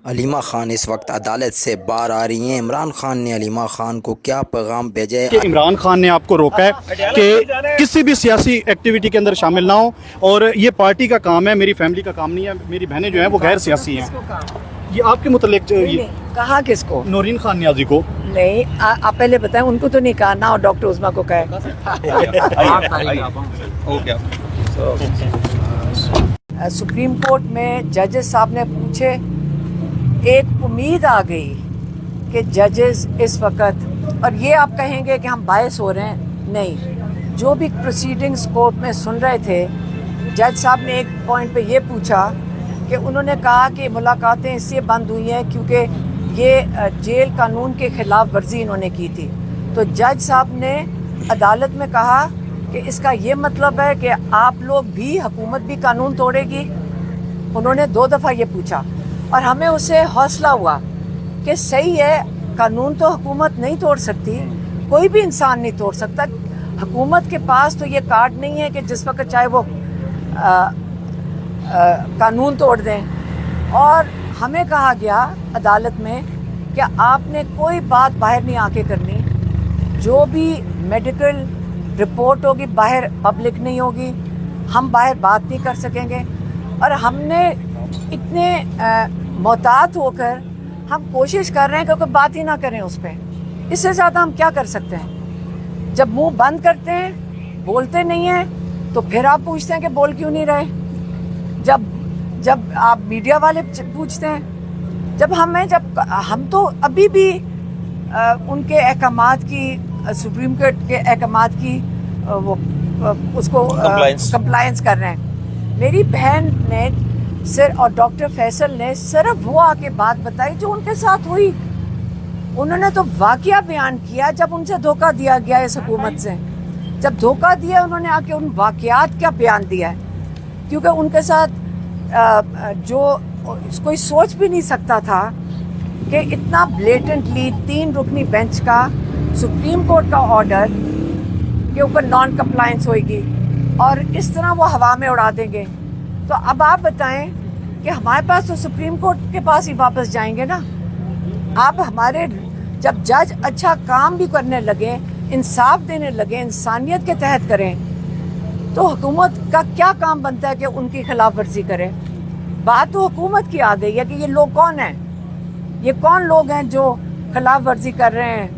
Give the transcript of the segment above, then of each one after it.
علیمہ خان اس وقت عدالت سے باہر آ رہی ہیں۔ عمران خان نے علیمہ خان کو کیا پیغام بھیجا ہے؟ کہ عمران خان نے آپ کو روکا ہے کہ کسی بھی سیاسی ایکٹیویٹی کے اندر شامل نہ ہو، اور یہ پارٹی کا کام ہے، میری فیملی کا کام نہیں ہے۔ میری بہنیں جو ہیں وہ غیر سیاسی ہیں۔ یہ آپ کے متعلق کہا کس کو؟ نورین خان نیازی کو۔ نہیں، آپ پہلے بتائیں، ان کو تو نہیں کہا، نہ اور ڈاکٹر عظمیٰ کو کہا ہے۔ سپریم کورٹ میں ججز صاحب نے پوچھے، ایک امید آ گئی کہ ججز اس وقت، اور یہ آپ کہیں گے کہ ہم باعث ہو رہے ہیں، نہیں، جو بھی پروسیڈنگز کورٹ میں سن رہے تھے، جج صاحب نے ایک پوائنٹ پہ یہ پوچھا کہ انہوں نے کہا کہ ملاقاتیں اس لیے بند ہوئی ہیں کیونکہ یہ جیل قانون کے خلاف ورزی انہوں نے کی تھی۔ تو جج صاحب نے عدالت میں کہا کہ اس کا یہ مطلب ہے کہ آپ لوگ بھی، حکومت بھی قانون توڑے گی؟ انہوں نے 2 دفعہ یہ پوچھا، اور ہمیں اسے حوصلہ ہوا کہ صحیح ہے، قانون تو حکومت نہیں توڑ سکتی، کوئی بھی انسان نہیں توڑ سکتا۔ حکومت کے پاس تو یہ کارڈ نہیں ہے کہ جس وقت چاہے وہ قانون توڑ دیں۔ اور ہمیں کہا گیا عدالت میں کہ آپ نے کوئی بات باہر نہیں آ کے کرنی، جو بھی میڈیکل رپورٹ ہوگی باہر پبلک نہیں ہوگی، ہم باہر بات نہیں کر سکیں گے۔ اور ہم نے اتنے محتاط ہو کر ہم کوشش کر رہے ہیں کہ کوئی بات ہی نہ کریں اس پہ۔ اس سے زیادہ ہم کیا کر سکتے ہیں؟ جب منہ بند کرتے ہیں، بولتے نہیں ہیں، تو پھر آپ پوچھتے ہیں کہ بول کیوں نہیں رہے؟ جب آپ میڈیا والے پوچھتے ہیں، جب ہم تو ابھی بھی ان کے احکامات کی، سپریم کورٹ کے احکامات کی وہ اس کو کمپلائنس کر رہے ہیں۔ میری بہن نے اور ڈاکٹر فیصل نے صرف وہ آ کے بات بتائی جو ان کے ساتھ ہوئی۔ انہوں نے تو واقعہ بیان کیا جب ان سے دھوکہ دیا گیا اس حکومت سے، جب دھوکہ دیا انہوں نے آ کے ان واقعات کا بیان دیا ہے، کیونکہ ان کے ساتھ جو کوئی سوچ بھی نہیں سکتا تھا کہ اتنا بلیٹنٹلی 3 رکنی بینچ کا سپریم کورٹ کا آرڈر کے اوپر نان کمپلائنس ہوئے گی اور اس طرح وہ ہوا میں اڑا دیں گے۔ تو اب آپ بتائیں کہ ہمارے پاس تو سپریم کورٹ کے پاس ہی واپس جائیں گے نا۔ آپ ہمارے جب جج اچھا کام بھی کرنے لگے، انصاف دینے لگے، انسانیت کے تحت کریں، تو حکومت کا کیا کام بنتا ہے کہ ان کی خلاف ورزی کرے؟ بات تو حکومت کی آ گئی ہے کہ یہ لوگ کون ہیں، یہ کون لوگ ہیں جو خلاف ورزی کر رہے ہیں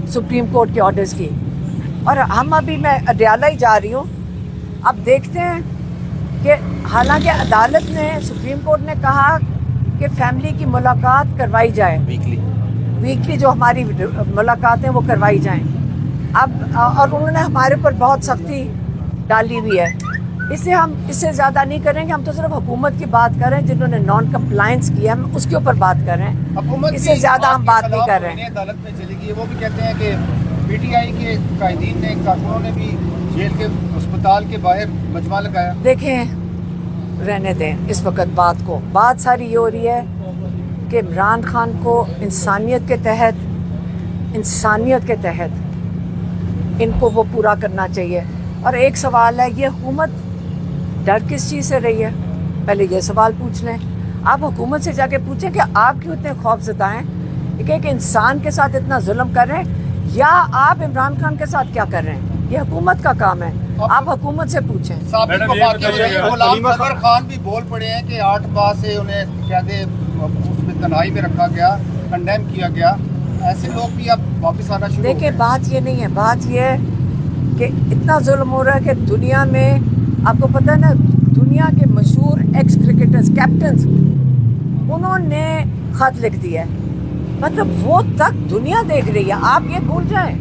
سپریم کورٹ کے آرڈرز کی۔ اور ہم ابھی، میں اڈیالہ ہی جا رہی ہوں، اب دیکھتے ہیں کہ حالانکہ عدالت نے، سپریم کورٹ نے کہا کہ فیملی کی ملاقات کروائی جائے، ویکلی جو ہماری ملاقاتیں وہ کروائی جائیں۔ اب اور انہوں نے ہمارے اوپر بہت سختی ڈالی ہوئی ہے، ہم اس سے زیادہ نہیں کریں گے۔ ہم تو صرف حکومت کی بات کر رہے ہیں، جنہوں نے نان کمپلائنس کیا ہے اس کے اوپر بات کر رہے ہیں، اس سے زیادہ ہم بات نہیں کر رہے ہیں۔ عدالت میں چلی گئی، وہ بھی کہتے ہیں کہ پی ٹی آئی کے قائدین نے، کارکنوں نے بھی جیل کے اسپتال کے باہر مجمع لگایا۔ دیکھیں، رہنے دیں اس وقت بات کو، بات ساری یہ ہو رہی ہے کہ عمران خان کو انسانیت کے تحت ان کو وہ پورا کرنا چاہیے۔ اور ایک سوال ہے، یہ حکومت ڈر کس چیز سے رہی ہے؟ پہلے یہ سوال پوچھ لیں۔ آپ حکومت سے جا کے پوچھیں کہ آپ کیوں اتنے خوف زدہ ہیں کہ ایک انسان کے ساتھ اتنا ظلم کر رہے ہیں، یا آپ عمران خان کے ساتھ کیا کر رہے ہیں؟ یہ حکومت کا کام ہے، آپ حکومت سے پوچھیں۔ غلام صفر خان بھی بول پڑے ہیں کہ 8 ماہ سے انہیں قیدے اس میں تنہائی میں رکھا گیا، کنڈیم کیا گیا، ایسے لوگ بھی اب واپس آنا شروع ہو گئے۔ دیکھیں، بات یہ نہیں ہے، بات یہ ہے کہ اتنا ظلم ہو رہا ہے کہ دنیا میں، آپ کو پتہ ہے نا، دنیا کے مشہور ایکس کرکٹرز، کیپٹنز، انہوں نے خط لکھ دیا ہے، مطلب وہ تک دنیا دیکھ رہی ہے۔ آپ یہ بھول جائیں،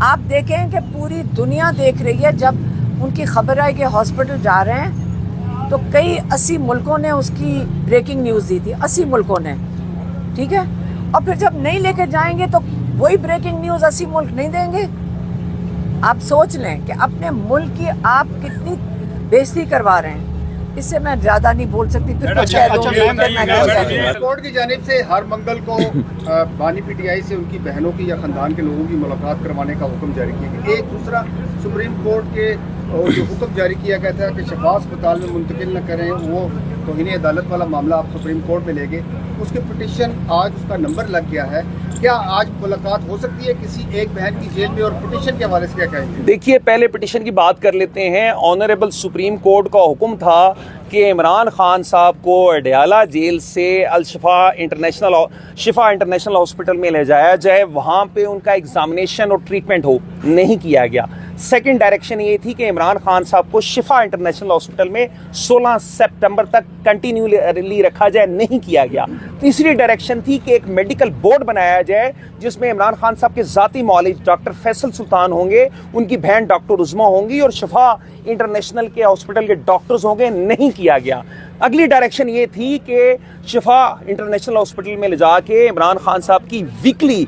آپ دیکھیں کہ پوری دنیا دیکھ رہی ہے۔ جب ان کی خبر آئی کہ ہاسپٹل جا رہے ہیں تو کئی 80 ملکوں نے اس کی بریکنگ نیوز دی تھی، 80 ملکوں نے، ٹھیک ہے؟ اور پھر جب نہیں لے کے جائیں گے تو وہی بریکنگ نیوز 80 ملک نہیں دیں گے۔ آپ سوچ لیں کہ اپنے ملک کی آپ کتنی بےزتی کروا رہے ہیں۔ اس سے میں زیادہ نہیں بول سکتی، پھر کچھ کہہ دوں گی۔ کورٹ کی جانب سے ہر منگل کو بانی پی ٹی آئی سے ان کی بہنوں کی یا خاندان کے لوگوں کی ملاقات کروانے کا حکم جاری کیا گیا۔ ایک دوسرا سپریم کورٹ کے جو حکم جاری کیا گیا تھا کہ شفا اسپتال میں منتقل نہ کریں، وہ توہین عدالت والا معاملہ آپ سپریم کورٹ میں لے گئے, اس کی پٹیشن آج اس کا نمبر لگ گیا ہے, کیا آج ملاقات ہو سکتی ہے کسی ایک بہن کی جیل میں, اور پٹیشن کے حوالے سے کیا کہیں گے؟ دیکھیے پہلے پٹیشن کی بات کر لیتے ہیں. آنریبل سپریم کورٹ کا حکم تھا کہ عمران خان صاحب کو اڈیالہ جیل سے الشفا انٹرنیشنل ہاسپٹل میں لے جایا جائے, وہاں پہ ان کا ایگزامینیشن اور ٹریٹمنٹ ہو, نہیں کیا گیا. سیکنڈ ڈائریکشن یہ تھی کہ عمران خان صاحب کو شفا انٹرنیشنل ہاسپٹل میں 16 سپٹمبر تک کنٹینیولی رکھا جائے, نہیں کیا گیا. تیسری ڈائریکشن تھی کہ ایک میڈیکل بورڈ بنایا جائے جس میں عمران خان صاحب کے ذاتی معالج ڈاکٹر فیصل سلطان ہوں گے, ان کی بہن ڈاکٹر عظمیٰ ہوں گی, اور شفا انٹرنیشنل کے ہاسپٹل کے ڈاکٹرز ہوں گے, نہیں کیا گیا. اگلی ڈائریکشن یہ تھی کہ شفا انٹرنیشنل ہاسپٹل میں لے جا کے عمران خان صاحب کی ویکلی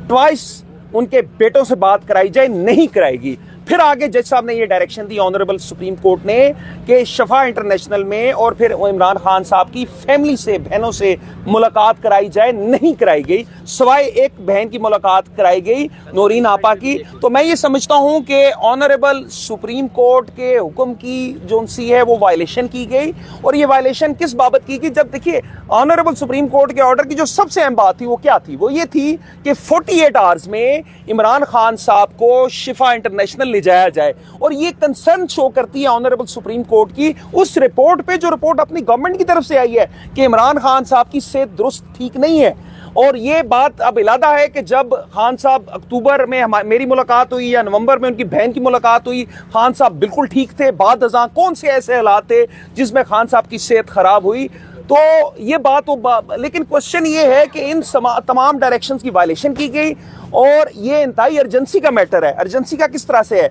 ٹوائس ان کے بیٹوں سے بات کرائی جائے, نہیں کرائے گی. پھر آگے جج صاحب نے یہ ڈائریکشن دی آنریبل سپریم کورٹ نے کہ شفا انٹرنیشنل میں اور پھر عمران خان صاحب کی فیملی سے, بہنوں سے ملاقات کرائی جائے, نہیں کرائی گئی, سوائے ایک بہن کی ملاقات کرائی گئی, نورین آپا کی. تو میں یہ سمجھتا ہوں کہ آنریبل سپریم کورٹ کے حکم کی جو سی ہے وہ وائلیشن کی گئی. اور یہ وائلیشن کس بابت کی گئی؟ جب دیکھیے آنریبل سپریم کورٹ کے آرڈر کی جو سب سے اہم بات تھی وہ کیا تھی, وہ یہ تھی کہ 48 آورز میں عمران خان صاحب کو شفا انٹرنیشنل لے جایا جائے. اور یہ کنسرن شو کرتی ہے آنریبل سپریم کورٹ کی اس رپورٹ پہ جو رپورٹ اپنی گورنمنٹ کی طرف سے آئی ہے کہ عمران خان صاحب کی صحت درست ٹھیک نہیں ہے. اور یہ بات اب علادہ ہے کہ جب خان صاحب اکتوبر میں میری ملاقات ہوئی یا نومبر میں ان کی بہن کی ملاقات ہوئی, خان صاحب بالکل ٹھیک تھے. بعد ازاں کون سے ایسے حالات تھے جس میں خان صاحب کی صحت خراب ہوئی؟ تو یہ بات لیکن کوشچن یہ ہے کہ ان تمام ڈائریکشنز کی وائلیشن کی گئی, اور یہ انتہائی ارجنسی کا میٹر ہے. ارجنسی کا کس طرح سے ہے؟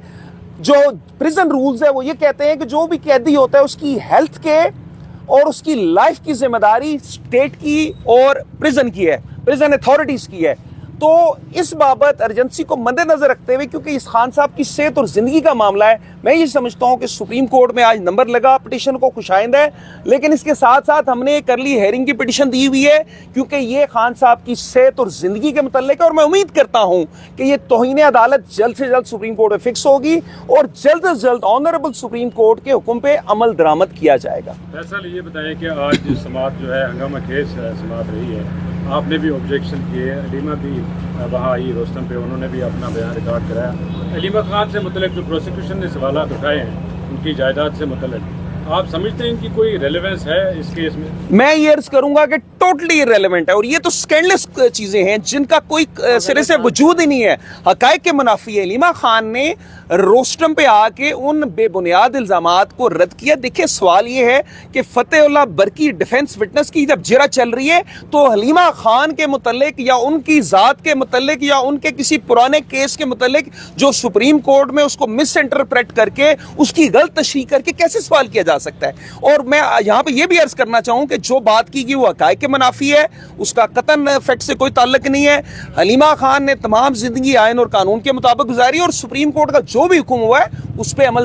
جو پریزن رولز ہے وہ یہ کہتے ہیں کہ جو بھی قیدی ہوتا ہے اس کی ہیلتھ کے اور اس کی لائف کی ذمہ داری اسٹیٹ کی اور پریزن کی ہے, پریزن اتھارٹیز کی ہے. تو اس بابت ارجنسی کو مد نظر رکھتے ہوئے, کیونکہ اس خان صاحب کی صحت اور زندگی کا معاملہ ہے, میں یہ سمجھتا ہوں کہ سپریم کورٹ میں آج نمبر لگا پٹیشن کو خوش آئند ہے. لیکن اس کے ساتھ ساتھ ہم نے کرلی ہیئرنگ کی پٹیشن دی ہوئی ہے, کیونکہ یہ خان صاحب کی صحت اور زندگی کے متعلق ہے, اور میں امید کرتا ہوں کہ یہ توہین عدالت جلد سے جلد سپریم کورٹ میں فکس ہوگی اور جلد از جلد آنریبل سپریم کورٹ کے حکم پہ عمل درآمد کیا جائے گا. فیصل یہ بتائیں کہ آج سماعت جو ہے ہنگامہ خیز سماعت رہی ہے, آپ نے بھی آبجیکشن کیے, علیمہ بھی وہاں آئی روستم پہ, انہوں نے بھی اپنا بیان ریکارڈ کرایا. علیمہ خان سے متعلق جو پروسیکیوشن نے سوالات اٹھائے ہیں ان کی جائیداد سے متعلق, آپ سمجھتے ہیں ان کی کوئی ریلیونس ہے اس کیس میں؟ میں یہ عرض کروں گا کہ ٹوٹلی ریلیونٹ ہے, اور یہ تو سکینڈلس چیزیں ہیں جن کا کوئی سرے سے وجود ہی نہیں ہے, حقائق کے منافی ہے. علیمہ خان نے روسٹم پہ آ کے ان بے بنیاد الزامات کو رد کیا. دیکھیں سوال یہ ہے کہ فتح اللہ برقی ڈیفنس وٹنس کی جب جرا چل رہی ہے تو حلیمہ خان کے متعلق یا ان کی ذات کے متعلق یا ان کے کسی پرانے کیس کے متعلق جو سپریم کورٹ میں اس کو مس انٹرپریٹ کر کے اس کی غلط تشریح کر کے کیسے سوال کیا جا سکتا ہے؟ اور میں یہاں پہ یہ بھی عرض کرنا چاہوں کہ جو بات کی گئی وہ حقائق کے منافی ہے, اس کا قطعاً فیکٹ سے کوئی تعلق نہیں ہے. حلیمہ خان نے تمام زندگی آئین اور قانون کے مطابق گزاری, اور سپریم کورٹ کا جو بھی حکم ہوا ہے اس پہ عمل